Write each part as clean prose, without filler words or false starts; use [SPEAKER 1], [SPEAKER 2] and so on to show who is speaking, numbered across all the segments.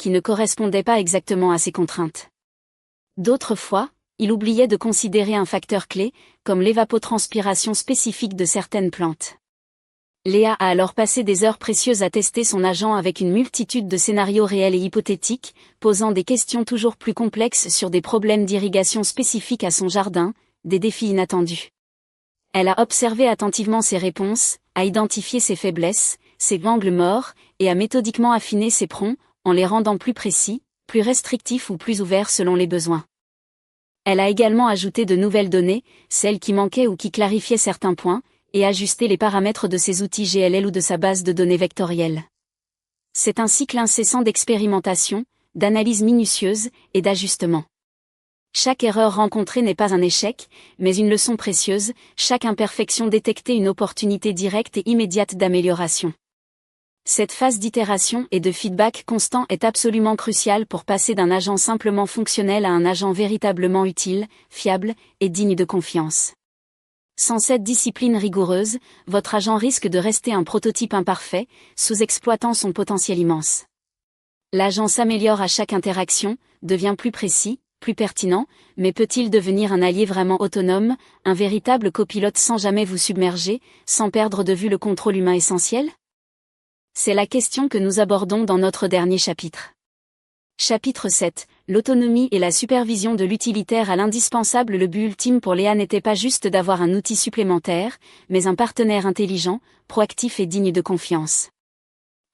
[SPEAKER 1] qui ne correspondaient pas exactement à ses contraintes. D'autres fois, il oubliait de considérer un facteur clé, comme l'évapotranspiration spécifique de certaines plantes. Léa a alors passé des heures précieuses à tester son agent avec une multitude de scénarios réels et hypothétiques, posant des questions toujours plus complexes sur des problèmes d'irrigation spécifiques à son jardin, des défis inattendus. Elle a observé attentivement ses réponses, a identifié ses faiblesses, ses angles morts, et a méthodiquement affiné ses prompts, en les rendant plus précis, plus restrictifs ou plus ouverts selon les besoins. Elle a également ajouté de nouvelles données, celles qui manquaient ou qui clarifiaient certains points, et ajusté les paramètres de ses outils GLL ou de sa base de données vectorielle. C'est un cycle incessant d'expérimentation, d'analyse minutieuse, et d'ajustement. Chaque erreur rencontrée n'est pas un échec, mais une leçon précieuse, chaque imperfection détectée une opportunité directe et immédiate d'amélioration. Cette phase d'itération et de feedback constant est absolument cruciale pour passer d'un agent simplement fonctionnel à un agent véritablement utile, fiable, et digne de confiance. Sans cette discipline rigoureuse, votre agent risque de rester un prototype imparfait, sous-exploitant son potentiel immense. L'agent s'améliore à chaque interaction, devient plus précis, plus pertinent, mais peut-il devenir un allié vraiment autonome, un véritable copilote sans jamais vous submerger, sans perdre de vue le contrôle humain essentiel ? C'est la question que nous abordons dans notre dernier chapitre. Chapitre 7. L'autonomie et la supervision de l'utilitaire à l'indispensable. Le but ultime pour Léa n'était pas juste d'avoir un outil supplémentaire, mais un partenaire intelligent, proactif et digne de confiance.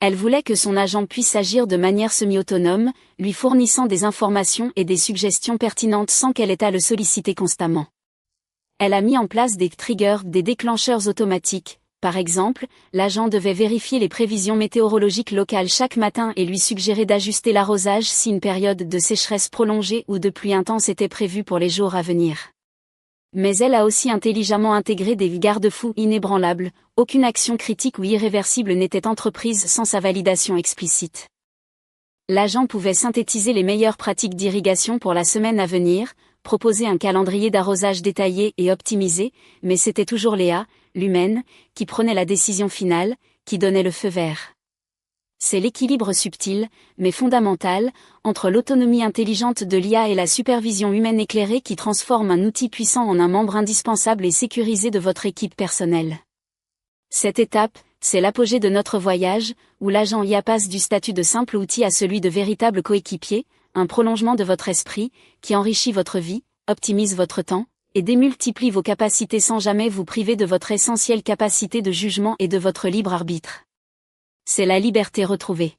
[SPEAKER 1] Elle voulait que son agent puisse agir de manière semi-autonome, lui fournissant des informations et des suggestions pertinentes sans qu'elle ait à le solliciter constamment. Elle a mis en place des triggers, des déclencheurs automatiques. Par exemple, l'agent devait vérifier les prévisions météorologiques locales chaque matin et lui suggérer d'ajuster l'arrosage si une période de sécheresse prolongée ou de pluie intense était prévue pour les jours à venir. Mais elle a aussi intelligemment intégré des garde-fous inébranlables, aucune action critique ou irréversible n'était entreprise sans sa validation explicite. L'agent pouvait synthétiser les meilleures pratiques d'irrigation pour la semaine à venir, proposer un calendrier d'arrosage détaillé et optimisé, mais c'était toujours Léa, l'humaine, qui prenait la décision finale, qui donnait le feu vert. C'est l'équilibre subtil, mais fondamental, entre l'autonomie intelligente de l'IA et la supervision humaine éclairée qui transforme un outil puissant en un membre indispensable et sécurisé de votre équipe personnelle. Cette étape, c'est l'apogée de notre voyage, où l'agent IA passe du statut de simple outil à celui de véritable coéquipier, un prolongement de votre esprit, qui enrichit votre vie, optimise votre temps, et démultiplie vos capacités sans jamais vous priver de votre essentielle capacité de jugement et de votre libre arbitre. C'est la liberté retrouvée.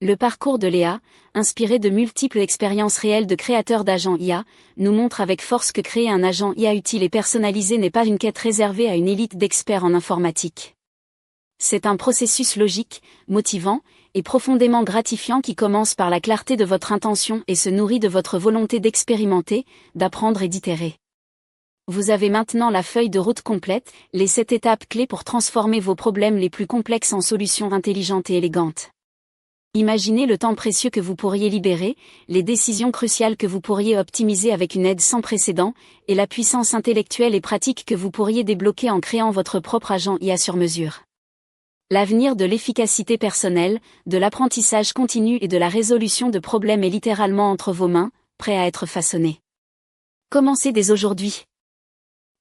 [SPEAKER 1] Le parcours de Léa, inspiré de multiples expériences réelles de créateurs d'agents IA, nous montre avec force que créer un agent IA utile et personnalisé n'est pas une quête réservée à une élite d'experts en informatique. C'est un processus logique, motivant, et profondément gratifiant qui commence par la clarté de votre intention et se nourrit de votre volonté d'expérimenter, d'apprendre et d'itérer. Vous avez maintenant la feuille de route complète, les 7 étapes clés pour transformer vos problèmes les plus complexes en solutions intelligentes et élégantes. Imaginez le temps précieux que vous pourriez libérer, les décisions cruciales que vous pourriez optimiser avec une aide sans précédent, et la puissance intellectuelle et pratique que vous pourriez débloquer en créant votre propre agent IA sur mesure. L'avenir de l'efficacité personnelle, de l'apprentissage continu et de la résolution de problèmes est littéralement entre vos mains, prêt à être façonné. Commencez dès aujourd'hui.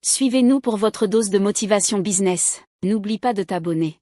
[SPEAKER 1] Suivez-nous pour votre dose de motivation business. N'oublie pas de t'abonner.